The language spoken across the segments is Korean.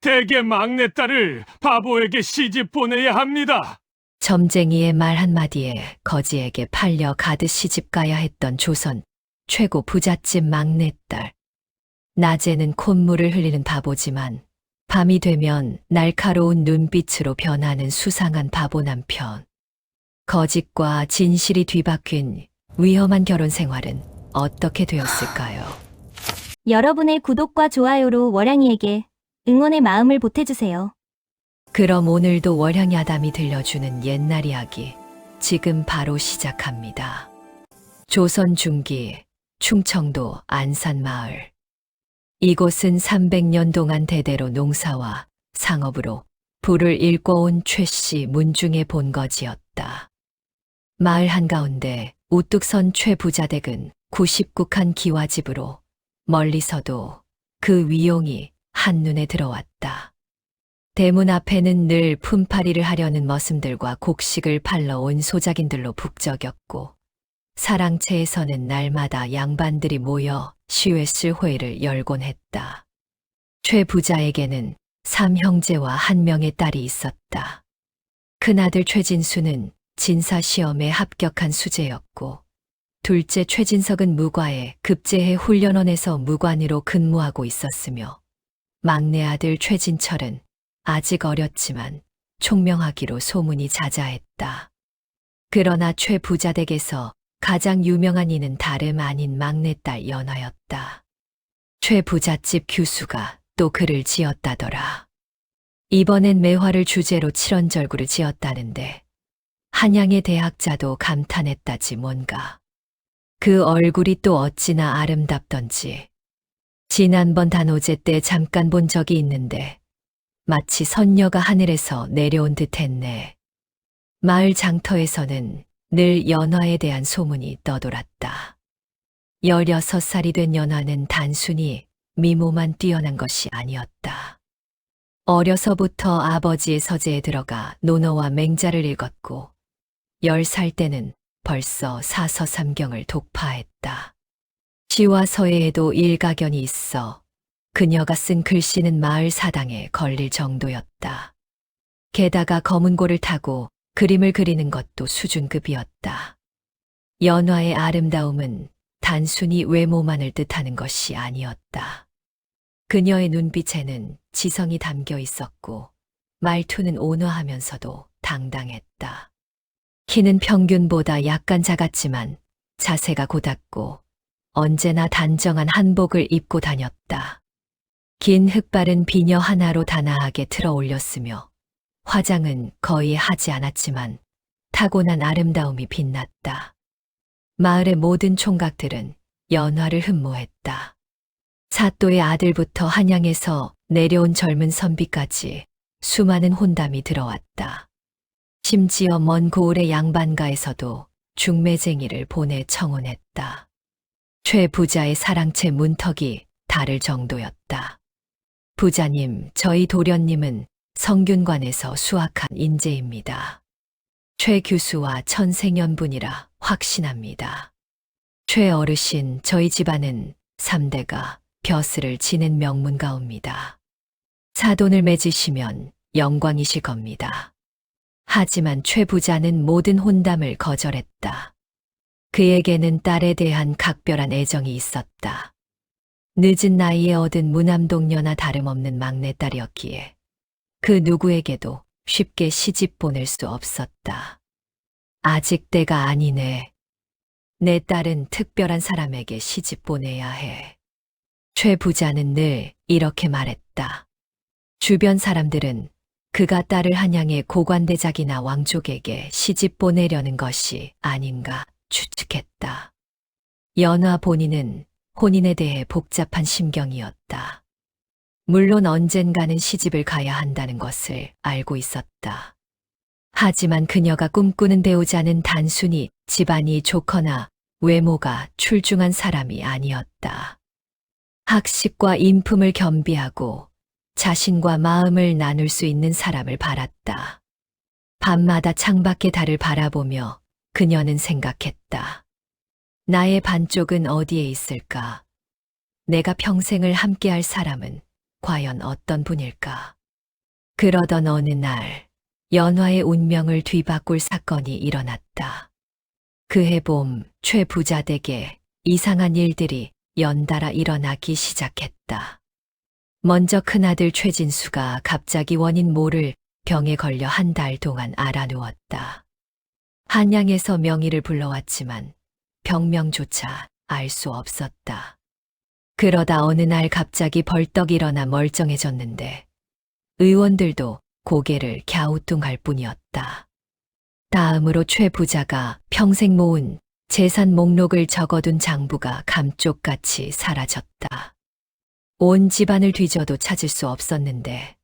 대개 막내딸을 바보에게 시집 보내야 합니다. 점쟁이의 말 한마디에 거지에게 팔려 가듯 시집 가야 했던 조선 최고 부잣집 막내딸. 낮에는 콧물을 흘리는 바보지만 밤이 되면 날카로운 눈빛으로 변하는 수상한 바보 남편. 거짓과 진실이 뒤바뀐 위험한 결혼 생활은 어떻게 되었을까요? 여러분의 구독과 좋아요로 월양이에게 응원의 마음을 보태주세요. 그럼 오늘도 월향이 아담이 들려주는 옛날 이야기 지금 바로 시작합니다. 조선 중기 충청도 안산마을. 이곳은 300년 동안 대대로 농사와 상업으로 부를 일궈온 최씨 문중의 본거지였다. 마을 한가운데 우뚝 선 최부자댁은 99칸 기와집으로 멀리서도 그 위용이 한눈에 들어왔다. 대문 앞에는 늘 품팔이를 하려는 머슴들과 곡식을 팔러 온 소작인들로 북적였고 사랑채에서는 날마다 양반들이 모여 시외쓸 회의를 열곤 했다. 최 부자에게는 3형제와 1명의 딸이 있었다. 큰아들 최진수는 진사시험에 합격한 수재였고 둘째 최진석은 무과에 급제해 훈련원에서 무관으로 근무하고 있었으며 막내 아들 최진철은 아직 어렸지만 총명하기로 소문이 자자했다. 그러나 최 부자댁에서 가장 유명한 이는 다름 아닌 막내딸 연화였다. 최 부잣집 규수가 또 글을 지었다더라. 이번엔 매화를 주제로 칠원절구를 지었다는데 한양의 대학자도 감탄했다지 뭔가. 그 얼굴이 또 어찌나 아름답던지. 지난번 단오제 때 잠깐 본 적이 있는데 마치 선녀가 하늘에서 내려온 듯 했네. 마을 장터에서는 늘 연화에 대한 소문이 떠돌았다. 16살이 된 연화는 단순히 미모만 뛰어난 것이 아니었다. 어려서부터 아버지의 서재에 들어가 논어와 맹자를 읽었고 10살 때는 벌써 사서삼경을 독파했다. 시와 서예에도 일가견이 있어 그녀가 쓴 글씨는 마을 사당에 걸릴 정도였다. 게다가 검은고를 타고 그림을 그리는 것도 수준급이었다. 연화의 아름다움은 단순히 외모만을 뜻하는 것이 아니었다. 그녀의 눈빛에는 지성이 담겨 있었고 말투는 온화하면서도 당당했다. 키는 평균보다 약간 작았지만 자세가 고닫고 언제나 단정한 한복을 입고 다녔다. 긴 흑발은 비녀 하나로 단아하게 틀어 올렸으며 화장은 거의 하지 않았지만 타고난 아름다움이 빛났다. 마을의 모든 총각들은 연화를 흠모했다. 사또의 아들부터 한양에서 내려온 젊은 선비까지 수많은 혼담이 들어왔다. 심지어 먼 고을의 양반가에서도 중매쟁이를 보내 청혼했다. 최 부자의 사랑채 문턱이 다를 정도였다. 부자님, 저희 도련님은 성균관에서 수학한 인재입니다. 최 교수와 천생연분이라 확신합니다. 최 어르신, 저희 집안은 3대가 벼슬을 지낸 명문가옵니다. 사돈을 맺으시면 영광이실 겁니다. 하지만 최 부자는 모든 혼담을 거절했다. 그에게는 딸에 대한 각별한 애정이 있었다. 늦은 나이에 얻은 무남동녀나 다름없는 막내딸이었기에 그 누구에게도 쉽게 시집 보낼 수 없었다. 아직 때가 아니네. 내 딸은 특별한 사람에게 시집 보내야 해. 최 부자는 늘 이렇게 말했다. 주변 사람들은 그가 딸을 한양의 고관대작이나 왕족에게 시집 보내려는 것이 아닌가 추측했다. 연화 본인은 혼인에 대해 복잡한 심경이었다. 물론 언젠가는 시집을 가야 한다는 것을 알고 있었다. 하지만 그녀가 꿈꾸는 배우자는 단순히 집안이 좋거나 외모가 출중한 사람이 아니었다. 학식과 인품을 겸비하고 자신과 마음을 나눌 수 있는 사람을 바랐다. 밤마다 창밖의 달을 바라보며 그녀는 생각했다. 나의 반쪽은 어디에 있을까? 내가 평생을 함께할 사람은 과연 어떤 분일까? 그러던 어느 날 연화의 운명을 뒤바꿀 사건이 일어났다. 그해 봄 최 부자 댁에 이상한 일들이 연달아 일어나기 시작했다. 먼저 큰아들 최진수가 갑자기 원인 모를 병에 걸려 한 달 동안 알아누웠다. 한양에서 명의를 불러왔지만 병명조차 알 수 없었다. 그러다 어느 날 갑자기 벌떡 일어나 멀쩡해졌는데 의원들도 고개를 갸우뚱할 뿐이었다. 다음으로 최 부자가 평생 모은 재산 목록을 적어둔 장부가 감쪽같이 사라졌다. 온 집안을 뒤져도 찾을 수 없었는데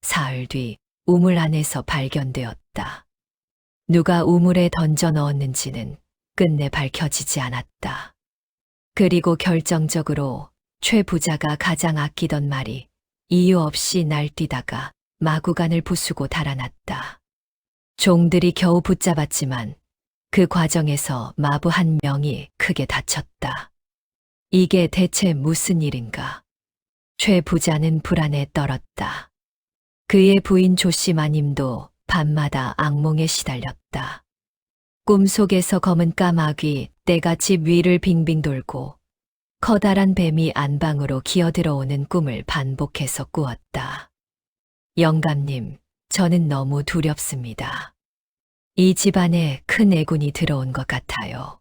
사흘 뒤 우물 안에서 발견되었다. 누가 우물에 던져 넣었는지는 끝내 밝혀지지 않았다. 그리고 결정적으로 최 부자가 가장 아끼던 말이 이유 없이 날뛰다가 마구간을 부수고 달아났다. 종들이 겨우 붙잡았지만 그 과정에서 마부 한 명이 크게 다쳤다. 이게 대체 무슨 일인가? 최 부자는 불안에 떨었다. 그의 부인 조씨 마님도 밤마다 악몽에 시달렸다. 꿈속에서 검은 까마귀 떼가 집 위를 빙빙 돌고 커다란 뱀이 안방으로 기어들어오는 꿈을 반복해서 꾸었다. 영감님, 저는 너무 두렵습니다. 이 집안에 큰 애군이 들어온 것 같아요.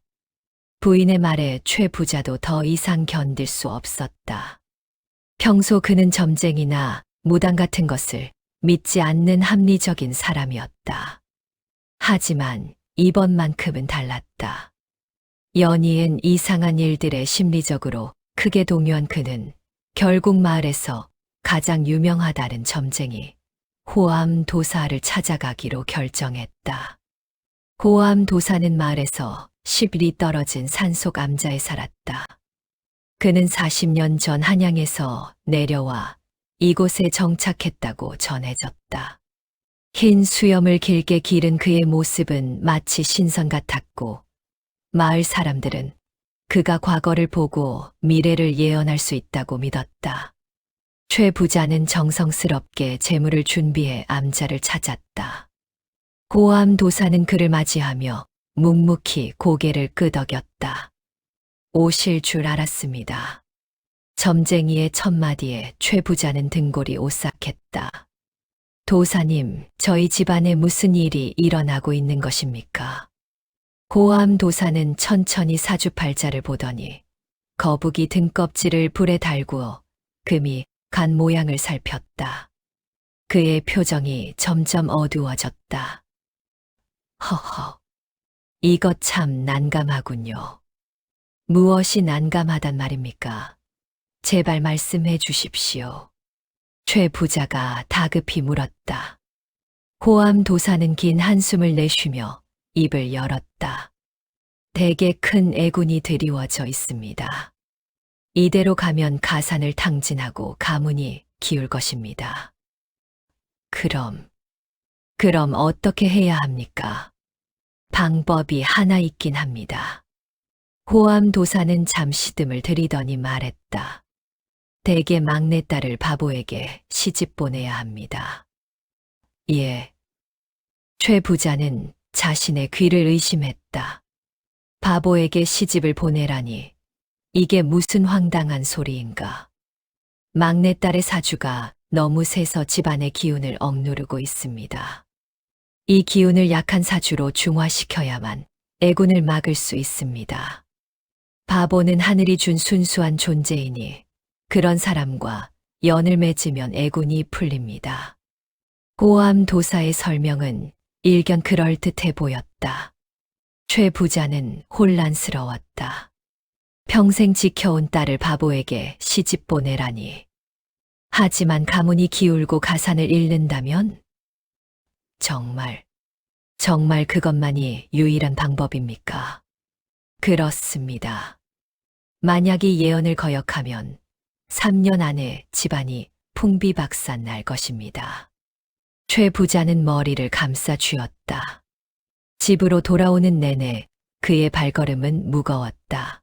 부인의 말에 최 부자도 더 이상 견딜 수 없었다. 평소 그는 점쟁이나 무당 같은 것을 믿지 않는 합리적인 사람이었다. 하지만 이번만큼은 달랐다. 연이은 이상한 일들에 심리적으로 크게 동요한 그는 결국 마을에서 가장 유명하다는 점쟁이 호암 도사를 찾아가기로 결정했다. 호암 도사는 마을에서 10리 떨어진 산속 암자에 살았다. 그는 40년 전 한양에서 내려와 이곳에 정착했다고 전해졌다. 흰 수염을 길게 기른 그의 모습은 마치 신선 같았고 마을 사람들은 그가 과거를 보고 미래를 예언할 수 있다고 믿었다. 최 부자는 정성스럽게 재물을 준비해 암자를 찾았다. 고암 도사는 그를 맞이하며 묵묵히 고개를 끄덕였다. 오실 줄 알았습니다. 점쟁이의 첫마디에 최 부자는 등골이 오싹했다. 도사님, 저희 집안에 무슨 일이 일어나고 있는 것입니까? 고암 도사는 천천히 사주팔자를 보더니 거북이 등껍질을 불에 달구어 금이 간 모양을 살폈다. 그의 표정이 점점 어두워졌다. 허허, 이것 참 난감하군요. 무엇이 난감하단 말입니까? 제발 말씀해 주십시오. 최 부자가 다급히 물었다. 고암 도사는 긴 한숨을 내쉬며 입을 열었다. 대개 큰 애군이 드리워져 있습니다. 이대로 가면 가산을 탕진하고 가문이 기울 것입니다. 그럼 어떻게 해야 합니까? 방법이 하나 있긴 합니다. 호암 도사는 잠시 뜸을 들이더니 말했다. 대개 막내딸을 바보에게 시집 보내야 합니다. 예. 최 부자는 자신의 귀를 의심했다. 바보에게 시집을 보내라니 이게 무슨 황당한 소리인가. 막내딸의 사주가 너무 세서 집안의 기운을 억누르고 있습니다. 이 기운을 약한 사주로 중화시켜야만 애군을 막을 수 있습니다. 바보는 하늘이 준 순수한 존재이니 그런 사람과 연을 맺으면 애군이 풀립니다. 고암 도사의 설명은 일견 그럴듯해 보였다. 최 부자는 혼란스러웠다. 평생 지켜온 딸을 바보에게 시집 보내라니. 하지만 가문이 기울고 가산을 잃는다면? 정말 그것만이 유일한 방법입니까? 그렇습니다. 만약 이 예언을 거역하면 3년 안에 집안이 풍비박산 날 것입니다. 최 부자는 머리를 감싸 쥐었다. 집으로 돌아오는 내내 그의 발걸음은 무거웠다.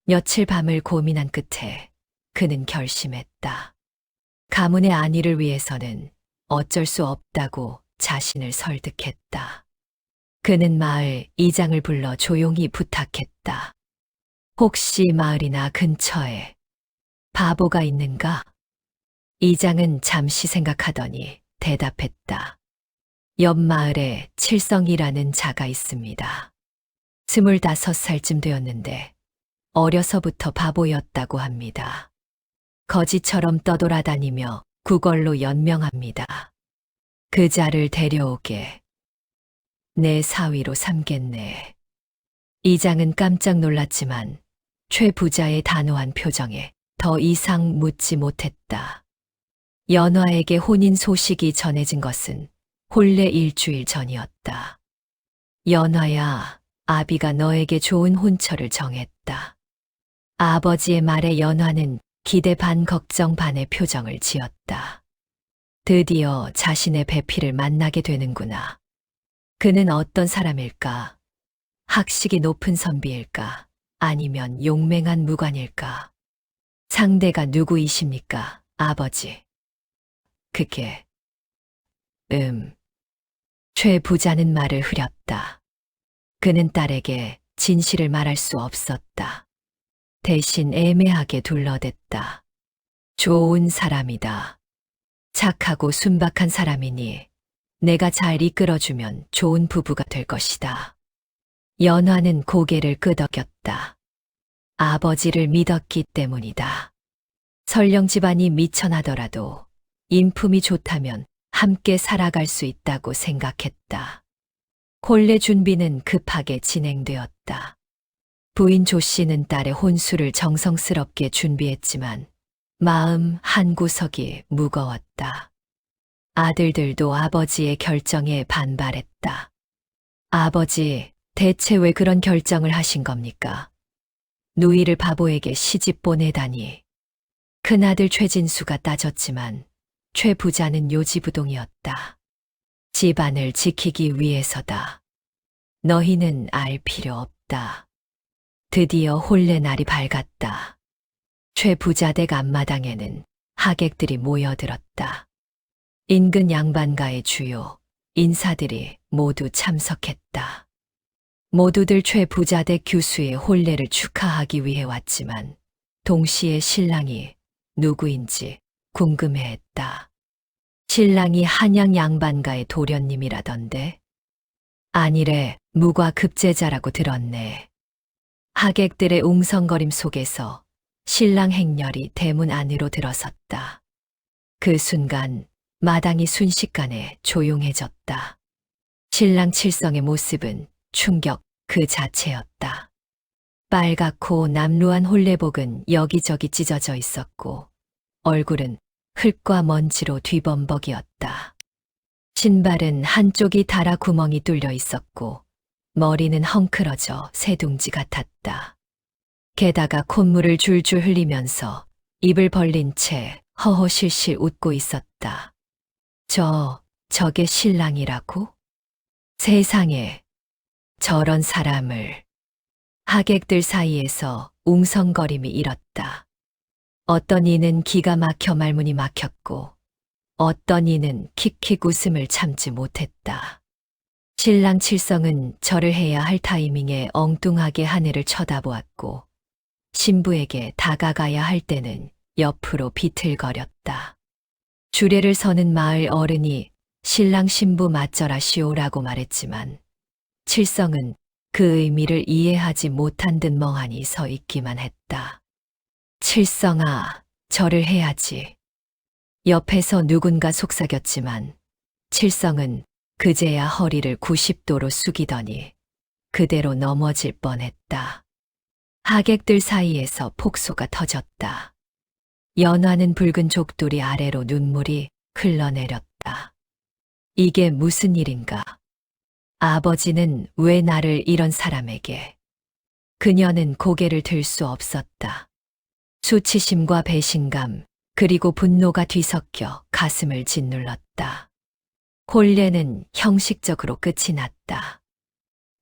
며칠 밤을 고민한 끝에 그는 결심했다. 가문의 안위를 위해서는 어쩔 수 없다고 자신을 설득했다. 그는 마을 이장을 불러 조용히 부탁했다. 혹시 마을이나 근처에 바보가 있는가? 이장은 잠시 생각하더니 대답했다. 옆 마을에 칠성이라는 자가 있습니다. 25살쯤 되었는데 어려서부터 바보였다고 합니다. 거지처럼 떠돌아다니며 구걸로 연명합니다. 그 자를 데려오게. 내 사위로 삼겠네. 이장은 깜짝 놀랐지만 최 부자의 단호한 표정에 더 이상 묻지 못했다. 연화에게 혼인 소식이 전해진 것은 혼례 일주일 전이었다. 연화야, 아비가 너에게 좋은 혼처를 정했다. 아버지의 말에 연화는 기대 반 걱정 반의 표정을 지었다. 드디어 자신의 배필을 만나게 되는구나. 그는 어떤 사람일까? 학식이 높은 선비일까? 아니면 용맹한 무관일까? 상대가 누구이십니까, 아버지? 그게, 최 부자는 말을 흐렸다. 그는 딸에게 진실을 말할 수 없었다. 대신 애매하게 둘러댔다. 좋은 사람이다. 착하고 순박한 사람이니 내가 잘 이끌어주면 좋은 부부가 될 것이다. 연화는 고개를 끄덕였다. 아버지를 믿었기 때문이다. 설령 집안이 미천하더라도 인품이 좋다면 함께 살아갈 수 있다고 생각했다. 혼례 준비는 급하게 진행되었다. 부인 조 씨는 딸의 혼수를 정성스럽게 준비했지만 마음 한구석이 무거웠다. 아들들도 아버지의 결정에 반발했다. 아버지, 대체 왜 그런 결정을 하신 겁니까? 누이를 바보에게 시집 보내다니. 큰아들 최진수가 따졌지만 최 부자는 요지부동이었다. 집안을 지키기 위해서다. 너희는 알 필요 없다. 드디어 혼례 날이 밝았다. 최 부자 댁 앞마당에는 하객들이 모여들었다. 인근 양반가의 주요 인사들이 모두 참석했다. 모두들 최 부자 댁 교수의 혼례를 축하하기 위해 왔지만 동시에 신랑이 누구인지 궁금해했다. 신랑이 한양 양반가의 도련님이라던데. 아니래, 무과 급제자라고 들었네. 하객들의 웅성거림 속에서 신랑 행렬이 대문 안으로 들어섰다. 그 순간 마당이 순식간에 조용해졌다. 신랑 칠성의 모습은 충격 그 자체였다. 빨갛고 남루한 혼례복은 여기저기 찢어져 있었고 얼굴은 흙과 먼지로 뒤범벅이었다. 신발은 한쪽이 닳아 구멍이 뚫려 있었고 머리는 헝클어져 새둥지 같았다. 게다가 콧물을 줄줄 흘리면서 입을 벌린 채 허허실실 웃고 있었다. 저게 신랑이라고? 세상에, 저런 사람을. 하객들 사이에서 웅성거림이 일었다. 어떤 이는 기가 막혀 말문이 막혔고 어떤 이는 킥킥 웃음을 참지 못했다. 신랑 칠성은 절을 해야 할 타이밍에 엉뚱하게 하늘을 쳐다보았고 신부에게 다가가야 할 때는 옆으로 비틀거렸다. 주례를 서는 마을 어른이 신랑 신부 맞절하시오라고 말했지만 칠성은 그 의미를 이해하지 못한 듯 멍하니 서 있기만 했다. 칠성아, 절을 해야지. 옆에서 누군가 속삭였지만 칠성은 그제야 허리를 90도로 숙이더니 그대로 넘어질 뻔했다. 하객들 사이에서 폭소가 터졌다. 연화는 붉은 족돌이 아래로 눈물이 흘러내렸다. 이게 무슨 일인가? 아버지는 왜 나를 이런 사람에게? 그녀는 고개를 들 수 없었다. 수치심과 배신감, 그리고 분노가 뒤섞여 가슴을 짓눌렀다. 혼례는 형식적으로 끝이 났다.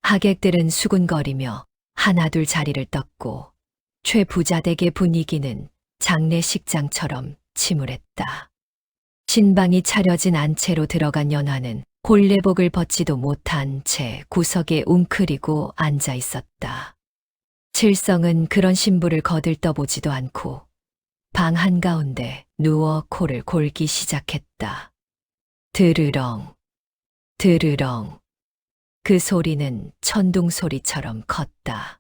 하객들은 수군거리며 하나둘 자리를 떴고 최 부자댁의 분위기는 장례식장처럼 침울했다. 신방이 차려진 안채로 들어간 연화는 혼례복을 벗지도 못한 채 구석에 웅크리고 앉아 있었다. 칠성은 그런 신부를 거들떠보지도 않고 방 한가운데 누워 코를 골기 시작했다. 드르렁, 드르렁. 그 소리는 천둥 소리처럼 컸다.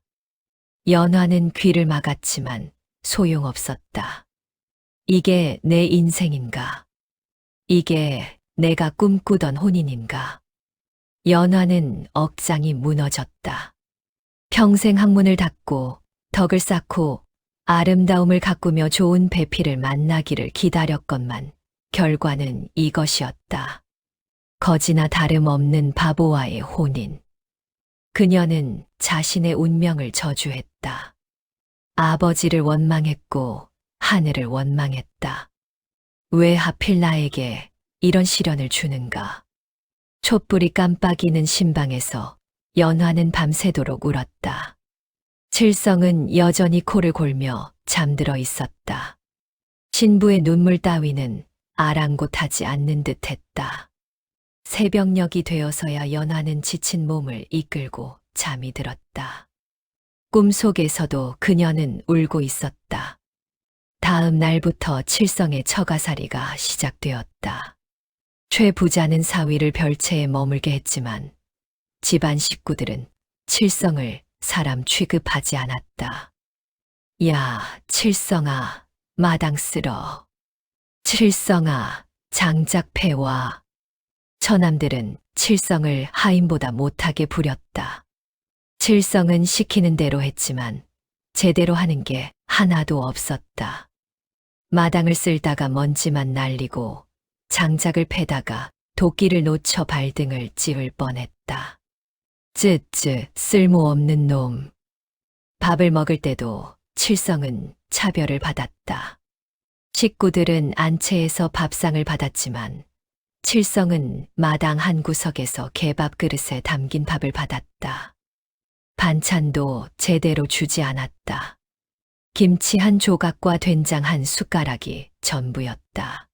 연화는 귀를 막았지만 소용없었다. 이게 내 인생인가? 이게 내가 꿈꾸던 혼인인가? 연화는 억장이 무너졌다. 평생 학문을 닦고 덕을 쌓고 아름다움을 가꾸며 좋은 배필을 만나기를 기다렸건만 결과는 이것이었다. 거지나 다름없는 바보와의 혼인. 그녀는 자신의 운명을 저주했다. 아버지를 원망했고 하늘을 원망했다. 왜 하필 나에게 이런 시련을 주는가? 촛불이 깜빡이는 신방에서 연화는 밤새도록 울었다. 칠성은 여전히 코를 골며 잠들어 있었다. 신부의 눈물 따위는 아랑곳하지 않는 듯했다. 새벽녘이 되어서야 연화는 지친 몸을 이끌고 잠이 들었다. 꿈속에서도 그녀는 울고 있었다. 다음 날부터 칠성의 처가살이가 시작되었다. 최 부자는 사위를 별채에 머물게 했지만 집안 식구들은 칠성을 사람 취급하지 않았다. 야, 칠성아, 마당 쓸어. 칠성아, 장작 패와. 처남들은 칠성을 하인보다 못하게 부렸다. 칠성은 시키는 대로 했지만 제대로 하는 게 하나도 없었다. 마당을 쓸다가 먼지만 날리고 장작을 패다가 도끼를 놓쳐 발등을 찌을 뻔했다. 쯔쯔, 쓸모없는 놈. 밥을 먹을 때도 칠성은 차별을 받았다. 식구들은 안채에서 밥상을 받았지만 칠성은 마당 한 구석에서 개밥 그릇에 담긴 밥을 받았다. 반찬도 제대로 주지 않았다. 김치 한 조각과 된장 한 숟가락이 전부였다.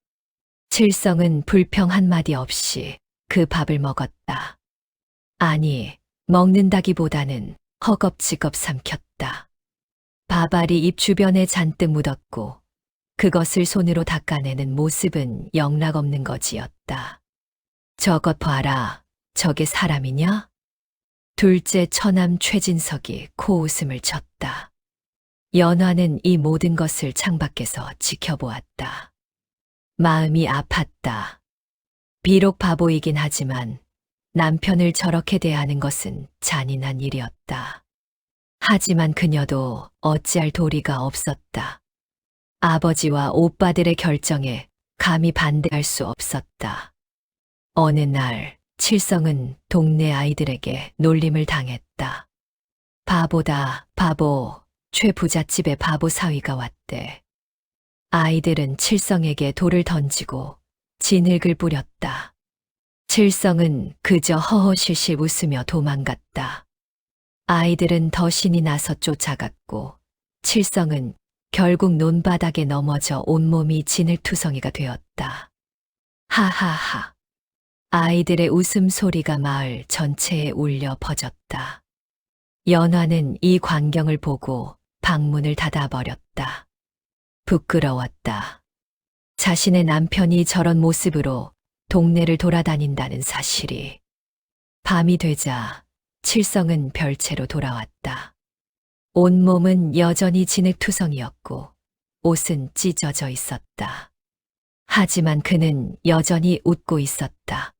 칠성은 불평 한마디 없이 그 밥을 먹었다. 아니, 먹는다기보다는 허겁지겁 삼켰다. 밥알이 입 주변에 잔뜩 묻었고 그것을 손으로 닦아내는 모습은 영락없는 거지였다. 저것 봐라, 저게 사람이냐? 둘째 처남 최진석이 코웃음을 쳤다. 연화는 이 모든 것을 창밖에서 지켜보았다. 마음이 아팠다. 비록 바보이긴 하지만 남편을 저렇게 대하는 것은 잔인한 일이었다. 하지만 그녀도 어찌할 도리가 없었다. 아버지와 오빠들의 결정에 감히 반대할 수 없었다. 어느 날 칠성은 동네 아이들에게 놀림을 당했다. 바보다, 바보. 최 부잣집의 바보 사위가 왔대. 아이들은 칠성에게 돌을 던지고 진흙을 뿌렸다. 칠성은 그저 허허실실 웃으며 도망갔다. 아이들은 더 신이 나서 쫓아갔고 칠성은 결국 논바닥에 넘어져 온몸이 진흙투성이가 되었다. 하하하. 아이들의 웃음소리가 마을 전체에 울려 퍼졌다. 연화는 이 광경을 보고 방문을 닫아버렸다. 부끄러웠다. 자신의 남편이 저런 모습으로 동네를 돌아다닌다는 사실이. 밤이 되자 칠성은 별채로 돌아왔다. 온몸은 여전히 진흙투성이었고 옷은 찢어져 있었다. 하지만 그는 여전히 웃고 있었다.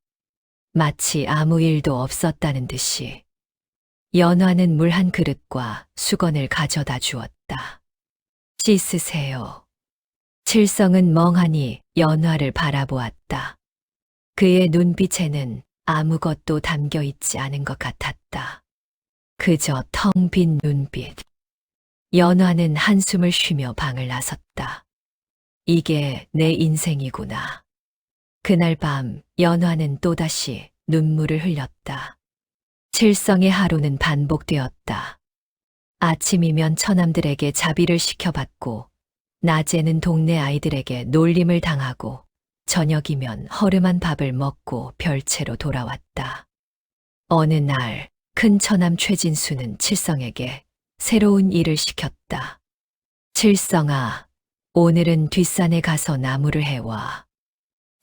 마치 아무 일도 없었다는 듯이. 연화는 물 한 그릇과 수건을 가져다 주었다. 씻으세요. 칠성은 멍하니 연화를 바라보았다. 그의 눈빛에는 아무것도 담겨 있지 않은 것 같았다. 그저 텅 빈 눈빛. 연화는 한숨을 쉬며 방을 나섰다. 이게 내 인생이구나. 그날 밤 연화는 또다시 눈물을 흘렸다. 칠성의 하루는 반복되었다. 아침이면 처남들에게 자비를 시켜받고 낮에는 동네 아이들에게 놀림을 당하고 저녁이면 허름한 밥을 먹고 별채로 돌아왔다. 어느 날 큰 처남 최진수는 칠성에게 새로운 일을 시켰다. 칠성아, 오늘은 뒷산에 가서 나무를 해와.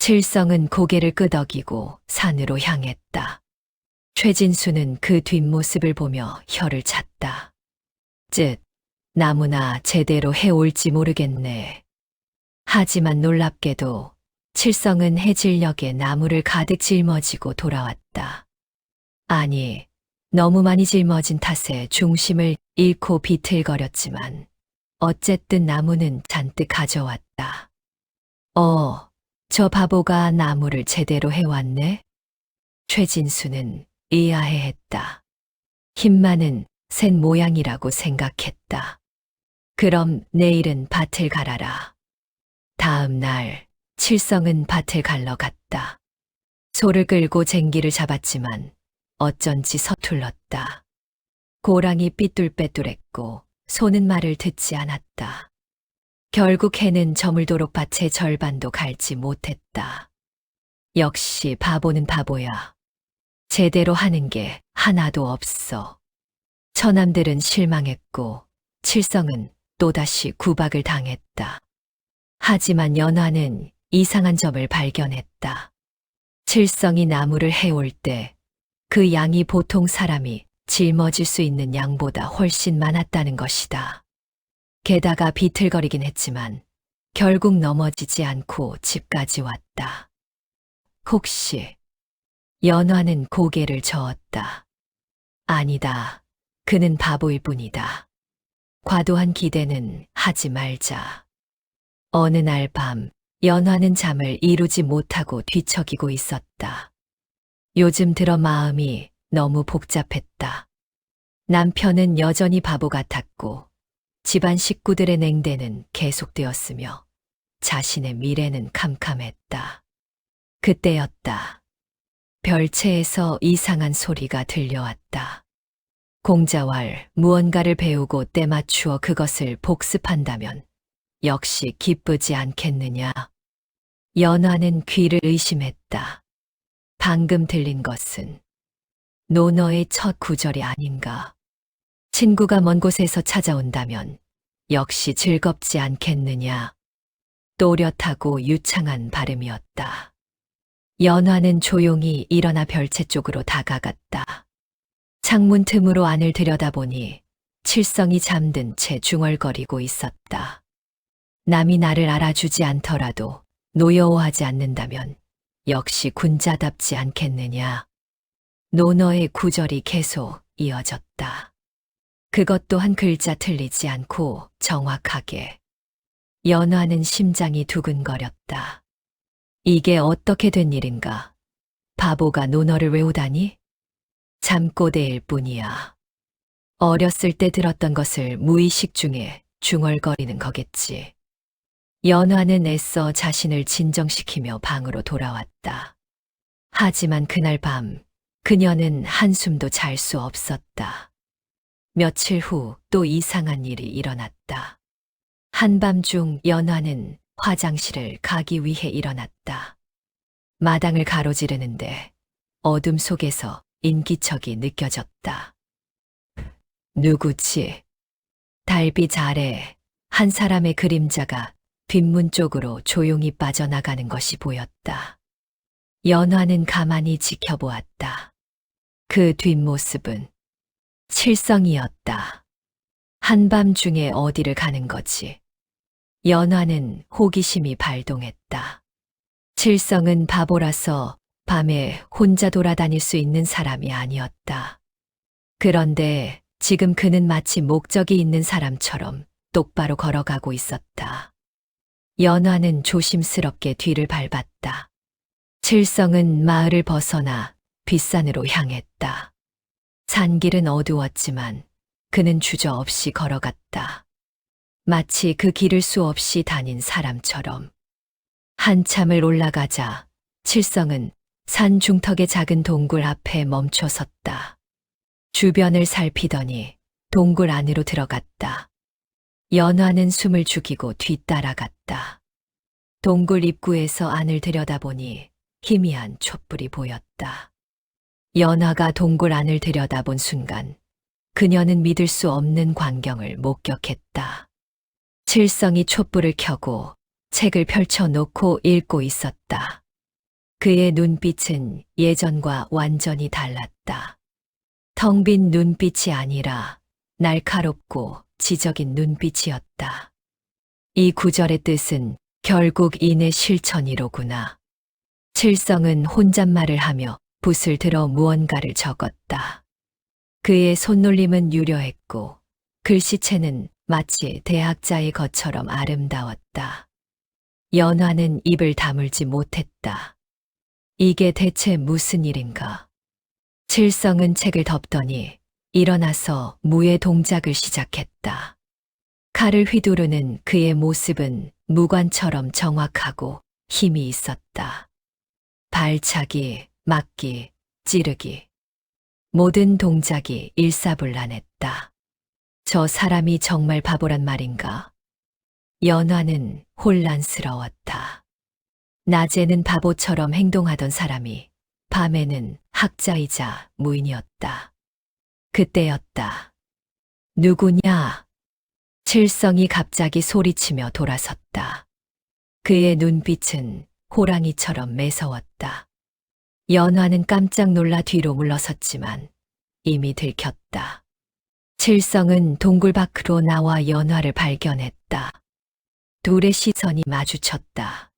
칠성은 고개를 끄덕이고 산으로 향했다. 최진수는 그 뒷모습을 보며 혀를 찼다. 쯧, 나무나 제대로 해올지 모르겠네. 하지만 놀랍게도 칠성은 해질녘에 나무를 가득 짊어지고 돌아왔다. 아니, 너무 많이 짊어진 탓에 중심을 잃고 비틀거렸지만 어쨌든 나무는 잔뜩 가져왔다. 저 바보가 나무를 제대로 해왔네? 최진수는 의아해했다. 힘 많은 셋 모양이라고 생각했다. 그럼 내일은 밭을 갈아라. 다음 날 칠성은 밭을 갈러 갔다. 소를 끌고 쟁기를 잡았지만 어쩐지 서툴렀다. 고랑이 삐뚤빼뚤했고 소는 말을 듣지 않았다. 결국 해는 저물도록 밭의 절반도 갈지 못했다. 역시 바보는 바보야. 제대로 하는 게 하나도 없어. 처남들은 실망했고 칠성은 또다시 구박을 당했다. 하지만 연화는 이상한 점을 발견했다. 칠성이 나무를 해올 때 그 양이 보통 사람이 짊어질 수 있는 양보다 훨씬 많았다는 것이다. 게다가 비틀거리긴 했지만 결국 넘어지지 않고 집까지 왔다. 혹시 연화는 고개를 저었다. 아니다. 그는 바보일 뿐이다. 과도한 기대는 하지 말자. 어느 날 밤 연화는 잠을 이루지 못하고 뒤척이고 있었다. 요즘 들어 마음이 너무 복잡했다. 남편은 여전히 바보 같았고 집안 식구들의 냉대는 계속되었으며 자신의 미래는 캄캄했다. 그때였다. 별채에서 이상한 소리가 들려왔다. 공자왈 무언가를 배우고 때맞추어 그것을 복습한다면 역시 기쁘지 않겠느냐. 연화는 귀를 의심했다. 방금 들린 것은 논어의 첫 구절이 아닌가. 친구가 먼 곳에서 찾아온다면 역시 즐겁지 않겠느냐. 또렷하고 유창한 발음이었다. 연화는 조용히 일어나 별채 쪽으로 다가갔다. 창문 틈으로 안을 들여다보니 칠성이 잠든 채 중얼거리고 있었다. 남이 나를 알아주지 않더라도 노여워하지 않는다면 역시 군자답지 않겠느냐. 논어의 구절이 계속 이어졌다. 그것도 한 글자 틀리지 않고 정확하게. 연화는 심장이 두근거렸다. 이게 어떻게 된 일인가? 바보가 논어를 외우다니? 잠꼬대일 뿐이야. 어렸을 때 들었던 것을 무의식 중에 중얼거리는 거겠지. 연화는 애써 자신을 진정시키며 방으로 돌아왔다. 하지만 그날 밤 그녀는 한숨도 잘 수 없었다. 며칠 후 또 이상한 일이 일어났다. 한밤중 연화는 화장실을 가기 위해 일어났다. 마당을 가로지르는데 어둠 속에서 인기척이 느껴졌다. 누구지? 달빛 아래 한 사람의 그림자가 뒷문 쪽으로 조용히 빠져나가는 것이 보였다. 연화는 가만히 지켜보았다. 그 뒷모습은 칠성이었다. 한밤중에 어디를 가는 거지? 연화는 호기심이 발동했다. 칠성은 바보라서 밤에 혼자 돌아다닐 수 있는 사람이 아니었다. 그런데 지금 그는 마치 목적이 있는 사람처럼 똑바로 걸어가고 있었다. 연화는 조심스럽게 뒤를 밟았다. 칠성은 마을을 벗어나 뒷산으로 향했다. 산길은 어두웠지만 그는 주저없이 걸어갔다. 마치 그 길을 수없이 다닌 사람처럼. 한참을 올라가자 칠성은 산 중턱의 작은 동굴 앞에 멈춰 섰다. 주변을 살피더니 동굴 안으로 들어갔다. 연화는 숨을 죽이고 뒤따라갔다. 동굴 입구에서 안을 들여다보니 희미한 촛불이 보였다. 연화가 동굴 안을 들여다본 순간 그녀는 믿을 수 없는 광경을 목격했다. 칠성이 촛불을 켜고 책을 펼쳐놓고 읽고 있었다. 그의 눈빛은 예전과 완전히 달랐다. 텅 빈 눈빛이 아니라 날카롭고 지적인 눈빛이었다. 이 구절의 뜻은 결국 인의 실천이로구나. 칠성은 혼잣말을 하며 붓을 들어 무언가를 적었다. 그의 손놀림은 유려했고 글씨체는 마치 대학자의 것처럼 아름다웠다. 연화는 입을 다물지 못했다. 이게 대체 무슨 일인가? 칠성은 책을 덮더니 일어나서 무의 동작을 시작했다. 칼을 휘두르는 그의 모습은 무관처럼 정확하고 힘이 있었다. 발차기, 막기, 찌르기. 모든 동작이 일사불란했다. 저 사람이 정말 바보란 말인가? 연화는 혼란스러웠다. 낮에는 바보처럼 행동하던 사람이 밤에는 학자이자 무인이었다. 그때였다. 누구냐? 칠성이 갑자기 소리치며 돌아섰다. 그의 눈빛은 호랑이처럼 매서웠다. 연화는 깜짝 놀라 뒤로 물러섰지만 이미 들켰다. 칠성은 동굴 밖으로 나와 연화를 발견했다. 둘의 시선이 마주쳤다.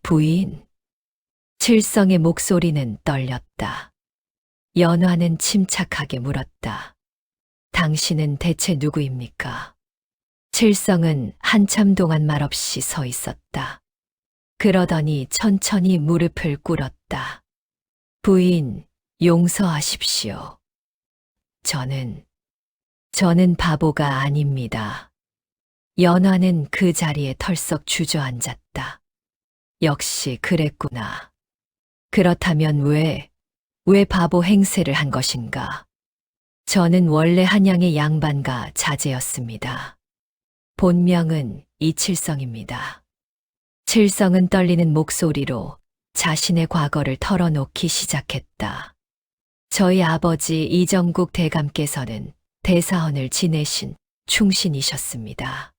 부인. 칠성의 목소리는 떨렸다. 연화는 침착하게 물었다. 당신은 대체 누구입니까? 칠성은 한참 동안 말없이 서 있었다. 그러더니 천천히 무릎을 꿇었다. 부인, 용서하십시오. 저는 바보가 아닙니다. 연화는 그 자리에 털썩 주저앉았다. 역시 그랬구나. 그렇다면 왜 바보 행세를 한 것인가? 저는 원래 한양의 양반가 자제였습니다. 본명은 이칠성입니다. 칠성은 떨리는 목소리로 자신의 과거를 털어놓기 시작했다. 저희 아버지 이정국 대감께서는 대사원을 지내신 충신이셨습니다.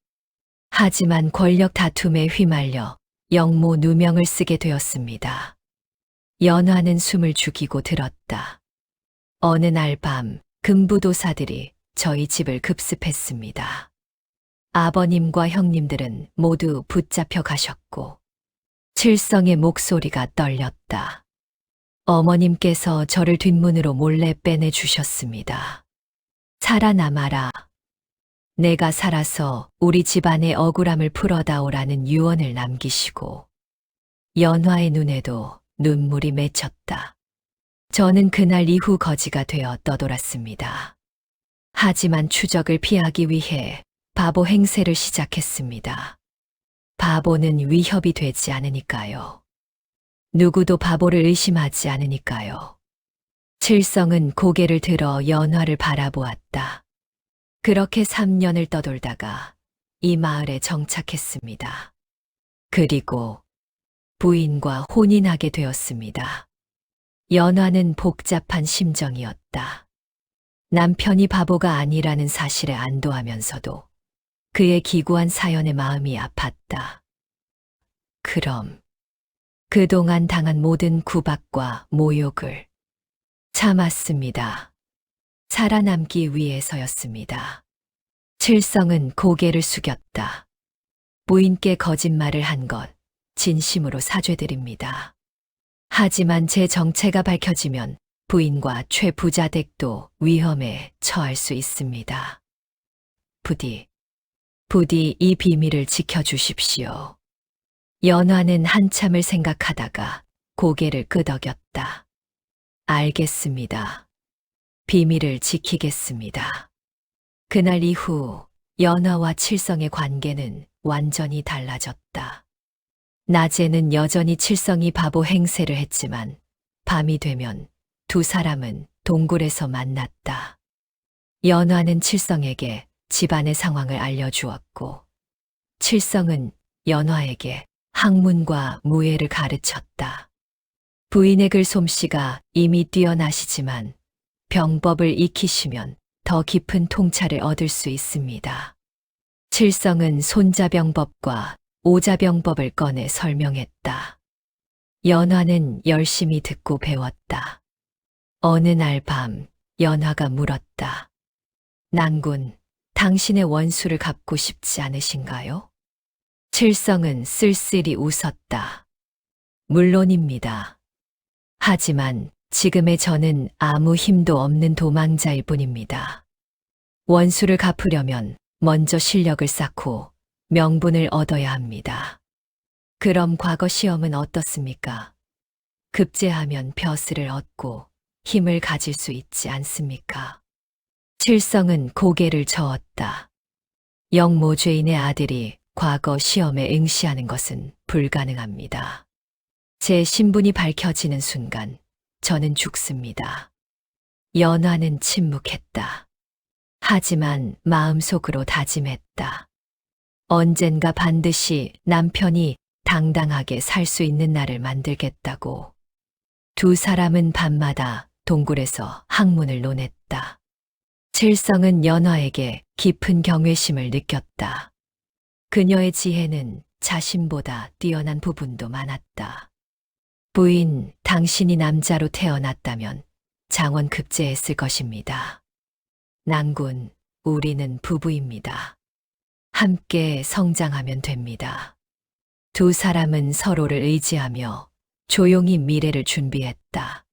하지만 권력 다툼에 휘말려 영모 누명을 쓰게 되었습니다. 연화는 숨을 죽이고 들었다. 어느 날 밤 금부도사들이 저희 집을 급습했습니다. 아버님과 형님들은 모두 붙잡혀 가셨고 칠성의 목소리가 떨렸다. 어머님께서 저를 뒷문으로 몰래 빼내주셨습니다. 살아남아라. 내가 살아서 우리 집안의 억울함을 풀어다오라는 유언을 남기시고 연화의 눈에도 눈물이 맺혔다. 저는 그날 이후 거지가 되어 떠돌았습니다. 하지만 추적을 피하기 위해 바보 행세를 시작했습니다. 바보는 위협이 되지 않으니까요. 누구도 바보를 의심하지 않으니까요. 칠성은 고개를 들어 연화를 바라보았다. 그렇게 3년을 떠돌다가 이 마을에 정착했습니다. 그리고 부인과 혼인하게 되었습니다. 연화는 복잡한 심정이었다. 남편이 바보가 아니라는 사실에 안도하면서도 그의 기구한 사연에 마음이 아팠다. 그럼 그동안 당한 모든 구박과 모욕을 참았습니다. 살아남기 위해서였습니다. 칠성은 고개를 숙였다. 부인께 거짓말을 한 것 진심으로 사죄드립니다. 하지만 제 정체가 밝혀지면 부인과 최 부자 댁도 위험에 처할 수 있습니다. 부디 이 비밀을 지켜주십시오. 연화는 한참을 생각하다가 고개를 끄덕였다. 알겠습니다. 비밀을 지키겠습니다. 그날 이후 연화와 칠성의 관계는 완전히 달라졌다. 낮에는 여전히 칠성이 바보 행세를 했지만 밤이 되면 두 사람은 동굴에서 만났다. 연화는 칠성에게 집안의 상황을 알려주었고 칠성은 연화에게 학문과 무예를 가르쳤다. 부인의 글솜씨가 이미 뛰어나시지만 병법을 익히시면 더 깊은 통찰을 얻을 수 있습니다. 칠성은 손자병법과 오자병법을 꺼내 설명했다. 연화는 열심히 듣고 배웠다. 어느 날 밤 연화가 물었다. 난군, 당신의 원수를 갚고 싶지 않으신가요? 칠성은 쓸쓸히 웃었다. 물론입니다. 하지만 지금의 저는 아무 힘도 없는 도망자일 뿐입니다. 원수를 갚으려면 먼저 실력을 쌓고 명분을 얻어야 합니다. 그럼 과거 시험은 어떻습니까? 급제하면 벼슬을 얻고 힘을 가질 수 있지 않습니까? 칠성은 고개를 저었다. 영모죄인의 아들이 과거 시험에 응시하는 것은 불가능합니다. 제 신분이 밝혀지는 순간 저는 죽습니다. 연화는 침묵했다. 하지만 마음속으로 다짐했다. 언젠가 반드시 남편이 당당하게 살 수 있는 날을 만들겠다고. 두 사람은 밤마다 동굴에서 학문을 논했다. 칠성은 연화에게 깊은 경외심을 느꼈다. 그녀의 지혜는 자신보다 뛰어난 부분도 많았다. 부인, 당신이 남자로 태어났다면 장원 급제했을 것입니다. 난군, 우리는 부부입니다. 함께 성장하면 됩니다. 두 사람은 서로를 의지하며 조용히 미래를 준비했다.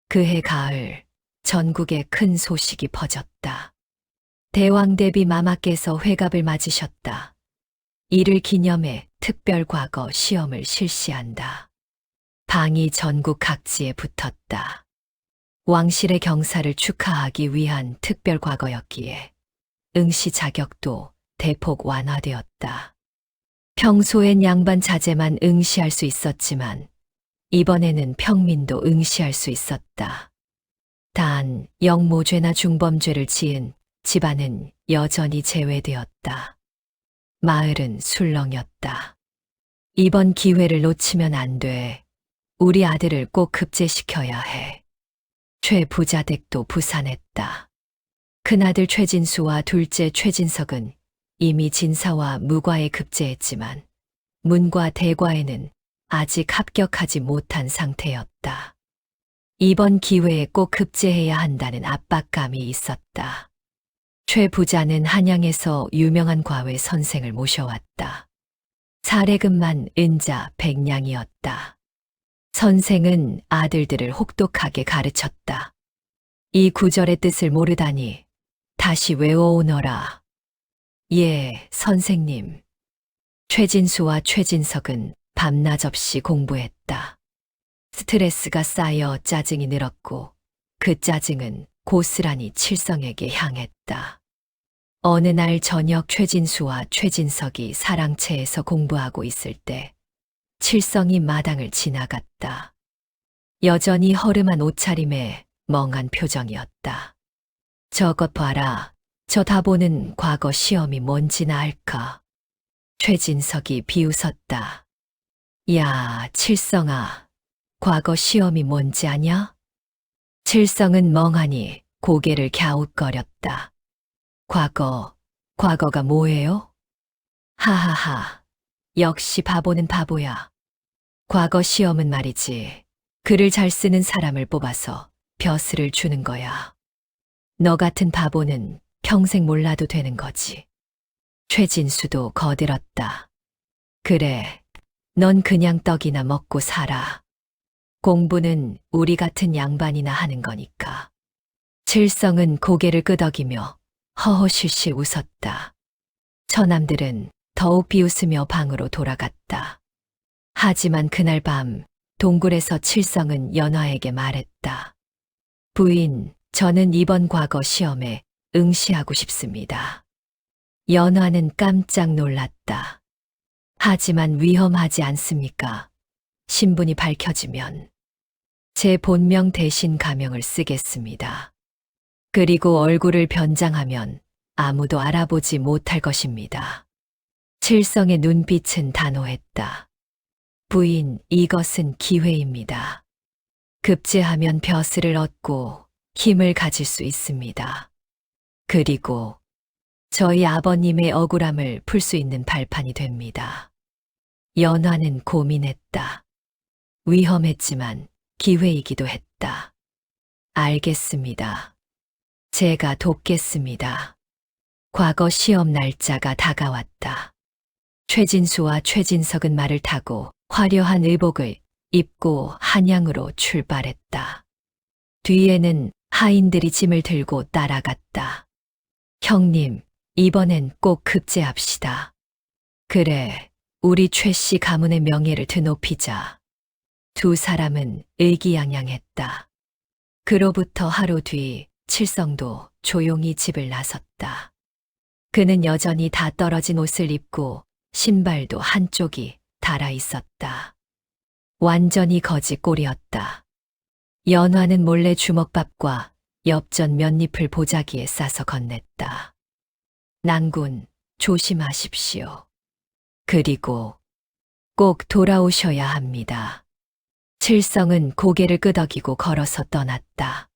그해 가을, 전국에 큰 소식이 퍼졌다. 대왕 대비 마마께서 회갑을 맞으셨다. 이를 기념해 특별 과거 시험을 실시한다. 방이 전국 각지에 붙었다. 왕실의 경사를 축하하기 위한 특별 과거였기에 응시 자격도 대폭 완화되었다. 평소엔 양반 자제만 응시할 수 있었지만 이번에는 평민도 응시할 수 있었다. 단 영모죄나 중범죄를 지은 집안은 여전히 제외되었다. 마을은 술렁였다. 이번 기회를 놓치면 안 돼. 우리 아들을 꼭 급제시켜야 해. 최 부자댁도 부산했다. 큰아들 최진수와 둘째 최진석은 이미 진사와 무과에 급제했지만 문과 대과에는 아직 합격하지 못한 상태였다. 이번 기회에 꼭 급제해야 한다는 압박감이 있었다. 최 부자는 한양에서 유명한 과외 선생을 모셔왔다. 사례금만 은자 100냥이었다. 선생은 아들들을 혹독하게 가르쳤다. 이 구절의 뜻을 모르다니 다시 외워오너라. 예, 선생님. 최진수와 최진석은 밤낮 없이 공부했다. 스트레스가 쌓여 짜증이 늘었고 그 짜증은 고스란히 칠성에게 향했다. 어느 날 저녁 최진수와 최진석이 사랑채에서 공부하고 있을 때 칠성이 마당을 지나갔다. 여전히 허름한 옷차림에 멍한 표정이었다. 저것 봐라. 저 다보는 과거 시험이 뭔지나 알까? 최진석이 비웃었다. 야, 칠성아. 과거 시험이 뭔지 아냐? 칠성은 멍하니 고개를 갸웃거렸다. 과거가 뭐예요? 하하하. 역시 바보는 바보야. 과거 시험은 말이지. 글을 잘 쓰는 사람을 뽑아서 벼슬을 주는 거야. 너 같은 바보는 평생 몰라도 되는 거지. 최진수도 거들었다. 그래, 넌 그냥 떡이나 먹고 살아. 공부는 우리 같은 양반이나 하는 거니까. 칠성은 고개를 끄덕이며 허허실실 웃었다. 처남들은 더욱 비웃으며 방으로 돌아갔다. 하지만 그날 밤 동굴에서 칠성은 연화에게 말했다. 부인, 저는 이번 과거 시험에 응시하고 싶습니다. 연화는 깜짝 놀랐다. 하지만 위험하지 않습니까? 신분이 밝혀지면 제 본명 대신 가명을 쓰겠습니다. 그리고 얼굴을 변장하면 아무도 알아보지 못할 것입니다. 칠성의 눈빛은 단호했다. 부인, 이것은 기회입니다. 급제하면 벼슬을 얻고 힘을 가질 수 있습니다. 그리고 저희 아버님의 억울함을 풀 수 있는 발판이 됩니다. 연화는 고민했다. 위험했지만 기회이기도 했다. 알겠습니다. 제가 돕겠습니다. 과거 시험 날짜가 다가왔다. 최진수와 최진석은 말을 타고 화려한 의복을 입고 한양으로 출발했다. 뒤에는 하인들이 짐을 들고 따라갔다. 형님, 이번엔 꼭 급제합시다. 그래, 우리 최 씨 가문의 명예를 드높이자. 두 사람은 의기양양했다. 그로부터 하루 뒤 칠성도 조용히 집을 나섰다. 그는 여전히 다 떨어진 옷을 입고 신발도 한쪽이 닳아 있었다. 완전히 거지 꼴이었다. 연화는 몰래 주먹밥과 엽전 몇 잎을 보자기에 싸서 건넸다. 낭군, 조심하십시오. 그리고 꼭 돌아오셔야 합니다. 칠성은 고개를 끄덕이고 걸어서 떠났다.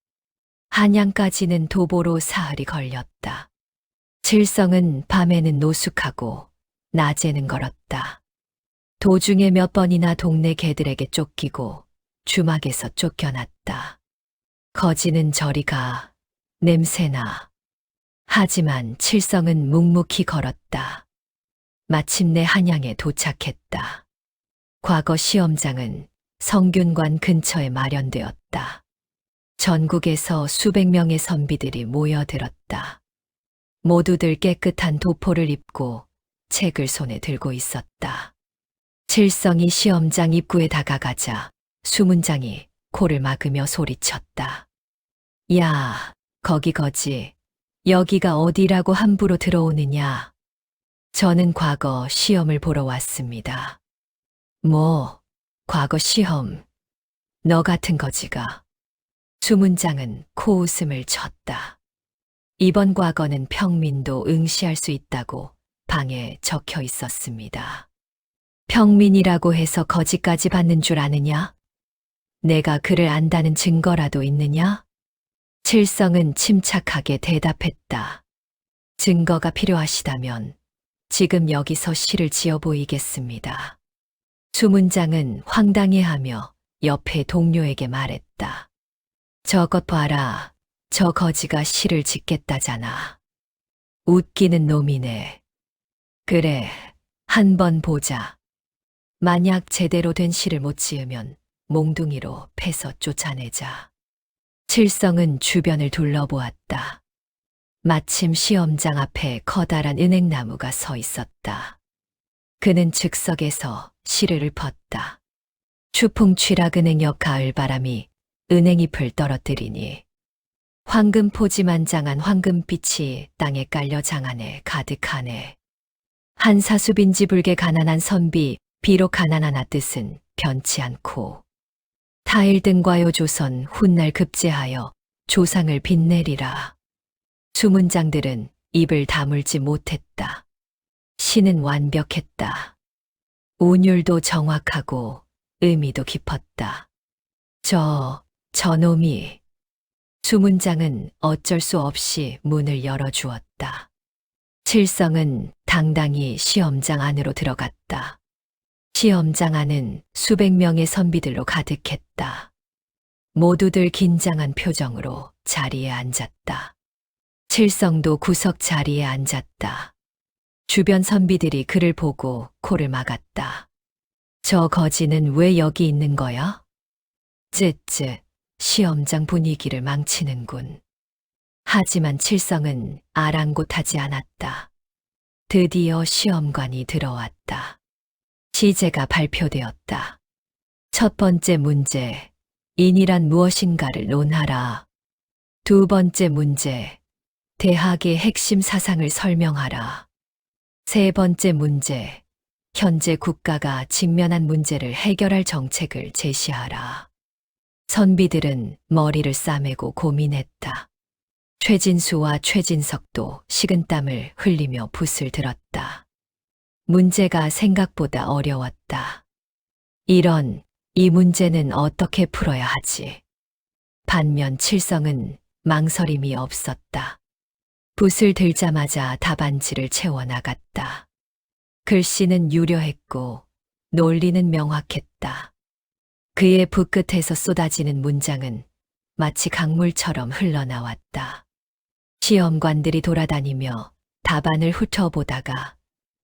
한양까지는 도보로 사흘이 걸렸다. 칠성은 밤에는 노숙하고 낮에는 걸었다. 도중에 몇 번이나 동네 개들에게 쫓기고 주막에서 쫓겨났다. 거지는 저리 가, 냄새나. 하지만 칠성은 묵묵히 걸었다. 마침내 한양에 도착했다. 과거 시험장은 성균관 근처에 마련되었다. 전국에서 수백 명의 선비들이 모여들었다. 모두들 깨끗한 도포를 입고 책을 손에 들고 있었다. 칠성이 시험장 입구에 다가가자 수문장이 코를 막으며 소리쳤다. 야, 거기 거지. 여기가 어디라고 함부로 들어오느냐. 저는 과거 시험을 보러 왔습니다. 뭐, 과거 시험. 너 같은 거지가. 수문장은 코웃음을 쳤다. 이번 과거는 평민도 응시할 수 있다고 방에 적혀 있었습니다. 평민이라고 해서 거지까지 받는 줄 아느냐? 내가 그를 안다는 증거라도 있느냐? 칠성은 침착하게 대답했다. 증거가 필요하시다면 지금 여기서 시를 지어 보이겠습니다. 수문장은 황당해하며 옆에 동료에게 말했다. 저것 봐라. 저 거지가 시를 짓겠다잖아. 웃기는 놈이네. 그래, 한번 보자. 만약 제대로 된 시를 못 지으면 몽둥이로 패서 쫓아내자. 칠성은 주변을 둘러보았다. 마침 시험장 앞에 커다란 은행나무가 서 있었다. 그는 즉석에서 시를 읊었다. 추풍취락 은행 옆 가을바람이 은행잎을 떨어뜨리니 황금 포지만장한 황금빛이 땅에 깔려 장안에 가득하네. 한사수빈지 불게 가난한 선비 비록 가난하나 뜻은 변치 않고 타일 등과요 조선 훗날 급제하여 조상을 빛내리라. 수문장들은 입을 다물지 못했다. 시는 완벽했다. 운율도 정확하고 의미도 깊었다. 저놈이. 수문장은 어쩔 수 없이 문을 열어주었다. 칠성은 당당히 시험장 안으로 들어갔다. 시험장 안은 수백 명의 선비들로 가득했다. 모두들 긴장한 표정으로 자리에 앉았다. 칠성도 구석 자리에 앉았다. 주변 선비들이 그를 보고 코를 막았다. 저 거지는 왜 여기 있는 거야? 쯧쯧, 시험장 분위기를 망치는군. 하지만 칠성은 아랑곳하지 않았다. 드디어 시험관이 들어왔다. 시제가 발표되었다. 첫 번째 문제, 인이란 무엇인가를 논하라. 두 번째 문제, 대학의 핵심 사상을 설명하라. 세 번째 문제, 현재 국가가 직면한 문제를 해결할 정책을 제시하라. 선비들은 머리를 싸매고 고민했다. 최진수와 최진석도 식은땀을 흘리며 붓을 들었다. 문제가 생각보다 어려웠다. 이 문제는 어떻게 풀어야 하지? 반면 칠성은 망설임이 없었다. 붓을 들자마자 답안지를 채워나갔다. 글씨는 유려했고 논리는 명확했다. 그의 붓끝에서 쏟아지는 문장은 마치 강물처럼 흘러나왔다. 시험관들이 돌아다니며 답안을 훑어보다가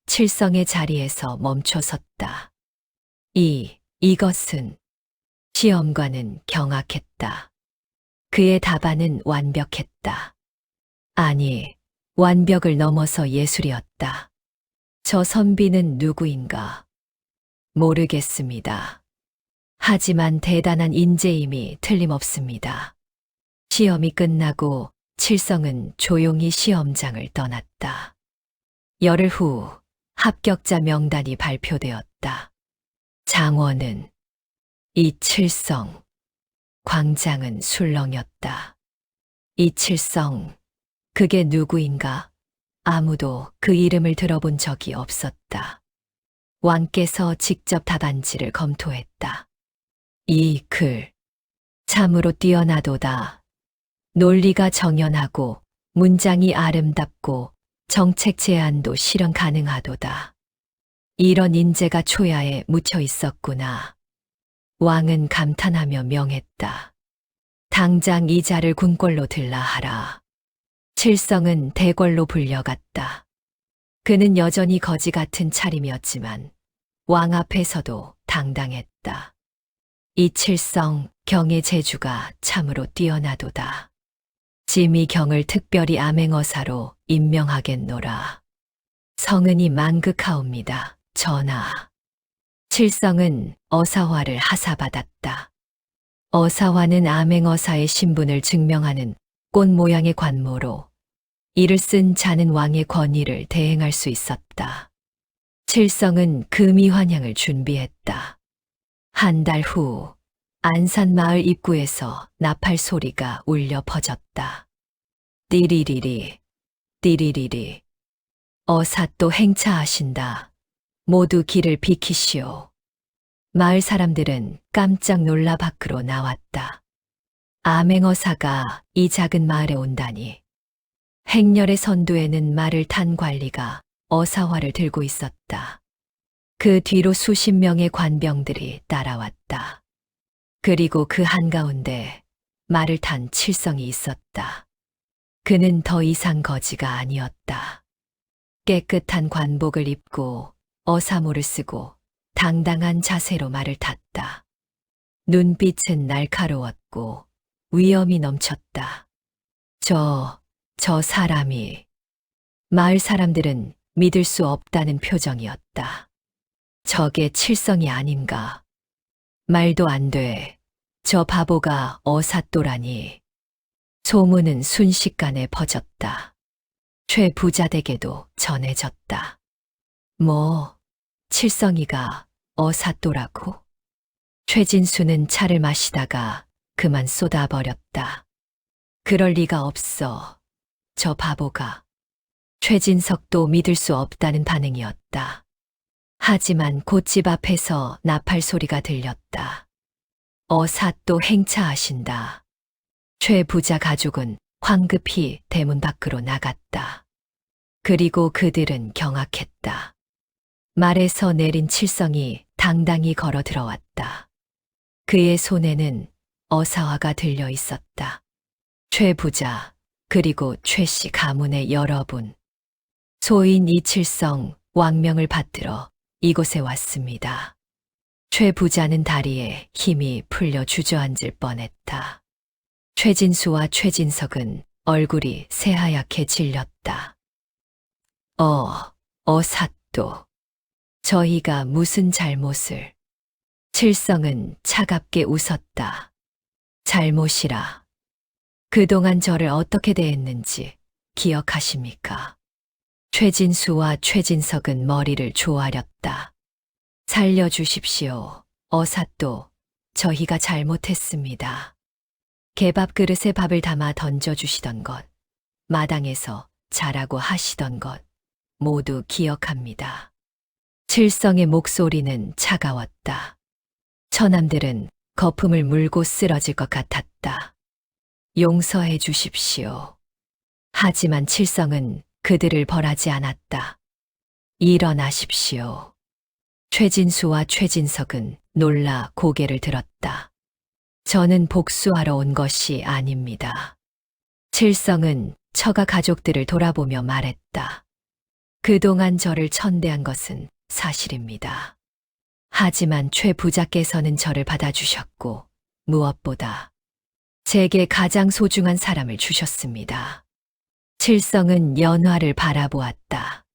칠성의 자리에서 멈춰섰다. 이것은 시험관은 경악했다. 그의 답안은 완벽했다. 아니, 완벽을 넘어서 예술이었다. 저 선비는 누구인가? 모르겠습니다. 하지만 대단한 인재임이 틀림없습니다. 시험이 끝나고 칠성은 조용히 시험장을 떠났다. 열흘 후 합격자 명단이 발표되었다. 장원은 이칠성, 광장은 술렁였다. 이칠성, 그게 누구인가? 아무도 그 이름을 들어본 적이 없었다. 왕께서 직접 답안지를 검토했다. 이 글, 참으로 뛰어나도다. 논리가 정연하고 문장이 아름답고 정책 제안도 실현 가능하도다. 이런 인재가 초야에 묻혀 있었구나. 왕은 감탄하며 명했다. 당장 이 자를 궁궐로 들라 하라. 칠성은 대궐로 불려갔다. 그는 여전히 거지 같은 차림이었지만 왕 앞에서도 당당했다. 이칠성, 경의 재주가 참으로 뛰어나도다. 짐이 경을 특별히 암행어사로 임명하겠노라. 성은이 만극하옵니다, 전하. 칠성은 어사화를 하사받았다. 어사화는 암행어사의 신분을 증명하는 꽃 모양의 관모로 이를 쓴 자는 왕의 권위를 대행할 수 있었다. 칠성은 금이환향을 준비했다. 한 달 후 안산마을 입구에서 나팔 소리가 울려 퍼졌다. 띠리리리, 띠리리리. 어사또 행차하신다. 모두 길을 비키시오. 마을 사람들은 깜짝 놀라 밖으로 나왔다. 암행어사가 이 작은 마을에 온다니. 행렬의 선두에는 말을 탄 관리가 어사화를 들고 있었다. 그 뒤로 수십 명의 관병들이 따라왔다. 그리고 그 한가운데 말을 탄 칠성이 있었다. 그는 더 이상 거지가 아니었다. 깨끗한 관복을 입고 어사모를 쓰고 당당한 자세로 말을 탔다. 눈빛은 날카로웠고 위엄이 넘쳤다. 저 사람이. 마을 사람들은 믿을 수 없다는 표정이었다. 저게 칠성이 아닌가. 말도 안 돼. 저 바보가 어사또라니. 소문은 순식간에 퍼졌다. 최 부자댁에도 전해졌다. 뭐, 칠성이가 어사또라고? 최진수는 차를 마시다가 그만 쏟아버렸다. 그럴 리가 없어. 저 바보가. 최진석도 믿을 수 없다는 반응이었다. 하지만 곧 집 앞에서 나팔 소리가 들렸다. 어사또 행차하신다. 최 부자 가족은 황급히 대문 밖으로 나갔다. 그리고 그들은 경악했다. 말에서 내린 칠성이 당당히 걸어 들어왔다. 그의 손에는 어사화가 들려 있었다. 최 부자, 그리고 최 씨 가문의 여러분. 소인 이칠성 왕명을 받들어 이곳에 왔습니다. 최 부자는 다리에 힘이 풀려 주저앉을 뻔했다. 최진수와 최진석은 얼굴이 새하얗게 질렸다. 어사또. 저희가 무슨 잘못을. 칠성은 차갑게 웃었다. 잘못이라. 그동안 저를 어떻게 대했는지 기억하십니까? 최진수와 최진석은 머리를 조아렸다. 살려주십시오. 어사또, 저희가 잘못했습니다. 개밥 그릇에 밥을 담아 던져주시던 것, 마당에서 자라고 하시던 것, 모두 기억합니다. 칠성의 목소리는 차가웠다. 처남들은 거품을 물고 쓰러질 것 같았다. 용서해 주십시오. 하지만 칠성은 그들을 벌하지 않았다. 일어나십시오. 최진수와 최진석은 놀라 고개를 들었다. 저는 복수하러 온 것이 아닙니다. 칠성은 처가 가족들을 돌아보며 말했다. 그동안 저를 천대한 것은 사실입니다. 하지만 최 부자께서는 저를 받아주셨고 무엇보다 제게 가장 소중한 사람을 주셨습니다. 칠성은 연화를 바라보았다.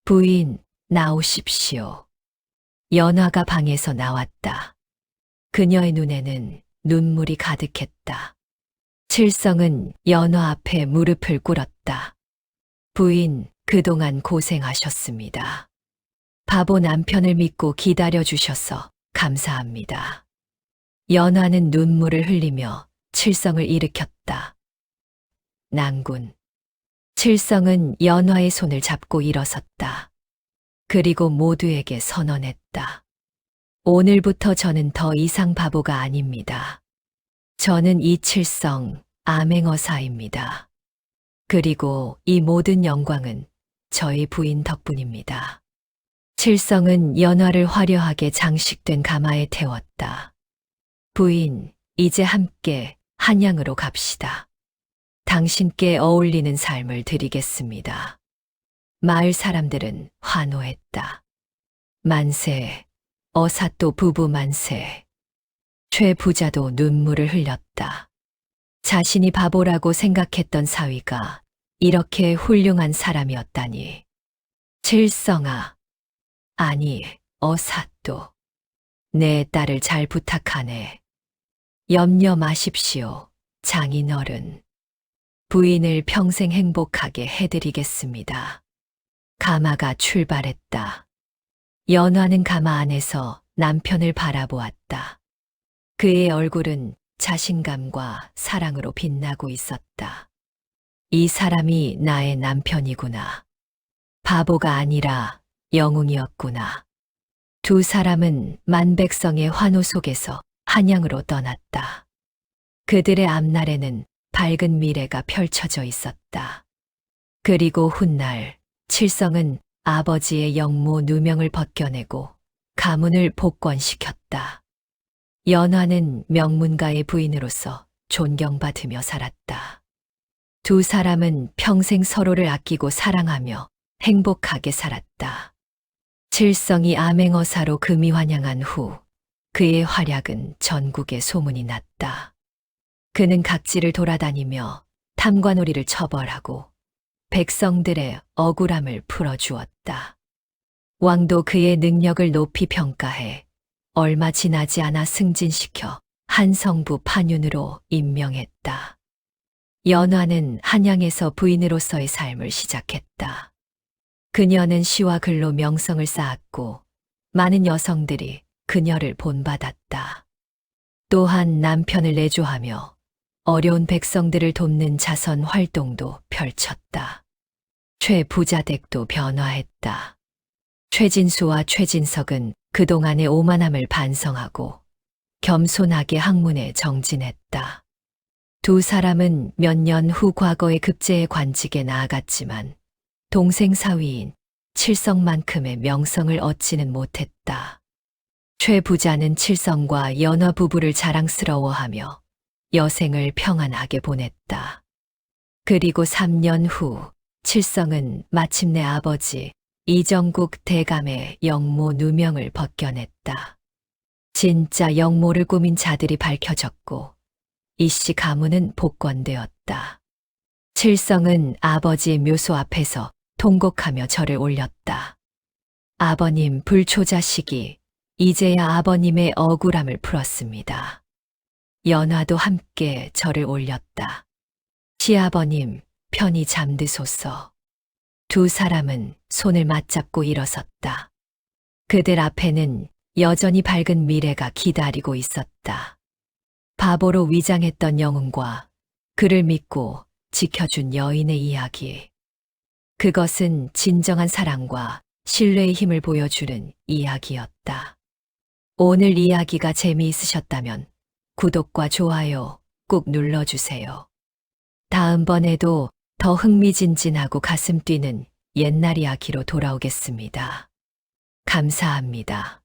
부인, 나오십시오. 연화가 방에서 나왔다. 그녀의 눈에는 눈물이 가득했다. 칠성은 연화 앞에 무릎을 꿇었다. 부인, 그동안 고생하셨습니다. 바보 남편을 믿고 기다려주셔서 감사합니다. 연화는 눈물을 흘리며 칠성을 일으켰다. 낭군. 칠성은 연화의 손을 잡고 일어섰다. 그리고 모두에게 선언했다. 오늘부터 저는 더 이상 바보가 아닙니다. 저는 이칠성 암행어사입니다. 그리고 이 모든 영광은 저희 부인 덕분입니다. 칠성은 연화를 화려하게 장식된 가마에 태웠다. 부인, 이제 함께 한양으로 갑시다. 당신께 어울리는 삶을 드리겠습니다. 마을 사람들은 환호했다. 만세, 어사또 부부 만세. 최 부자도 눈물을 흘렸다. 자신이 바보라고 생각했던 사위가 이렇게 훌륭한 사람이었다니. 칠성아, 아니, 어사또. 내 딸을 잘 부탁하네. 염려 마십시오, 장인어른. 부인을 평생 행복하게 해드리겠습니다. 가마가 출발했다. 연화는 가마 안에서 남편을 바라보았다. 그의 얼굴은 자신감과 사랑으로 빛나고 있었다. 이 사람이 나의 남편이구나. 바보가 아니라 영웅이었구나. 두 사람은 만백성의 환호 속에서 한양으로 떠났다. 그들의 앞날에는 밝은 미래가 펼쳐져 있었다. 그리고 훗날 칠성은 아버지의 영모 누명을 벗겨내고 가문을 복권시켰다. 연화는 명문가의 부인으로서 존경받으며 살았다. 두 사람은 평생 서로를 아끼고 사랑하며 행복하게 살았다. 칠성이 암행어사로 금이 환영한 후 그의 활약은 전국에 소문이 났다. 그는 각지를 돌아다니며 탐관오리를 처벌하고 백성들의 억울함을 풀어주었다. 왕도 그의 능력을 높이 평가해 얼마 지나지 않아 승진시켜 한성부 판윤으로 임명했다. 연화는 한양에서 부인으로서의 삶을 시작했다. 그녀는 시와 글로 명성을 쌓았고 많은 여성들이 그녀를 본받았다. 또한 남편을 내조하며 어려운 백성들을 돕는 자선 활동도 펼쳤다. 최 부자댁도 변화했다. 최진수와 최진석은 그동안의 오만함을 반성하고 겸손하게 학문에 정진했다. 두 사람은 몇 년 후 과거의 급제의 관직에 나아갔지만 동생 사위인 칠성만큼의 명성을 얻지는 못했다. 최 부자는 칠성과 연화 부부를 자랑스러워하며 여생을 평안하게 보냈다. 그리고 3년 후 칠성은 마침내 아버지 이정국 대감의 영모 누명을 벗겨냈다. 진짜 영모를 꾸민 자들이 밝혀졌고 이씨 가문은 복권되었다. 칠성은 아버지의 묘소 앞에서 통곡하며 절을 올렸다. 아버님 불초자식이 이제야 아버님의 억울함을 풀었습니다. 연화도 함께 절을 올렸다. 시아버님 편히 잠드소서. 두 사람은 손을 맞잡고 일어섰다. 그들 앞에는 여전히 밝은 미래가 기다리고 있었다. 바보로 위장했던 영웅과 그를 믿고 지켜준 여인의 이야기. 그것은 진정한 사랑과 신뢰의 힘을 보여주는 이야기였다. 오늘 이야기가 재미있으셨다면 구독과 좋아요 꼭 눌러주세요. 다음번에도 더 흥미진진하고 가슴 뛰는 옛날 이야기로 돌아오겠습니다. 감사합니다.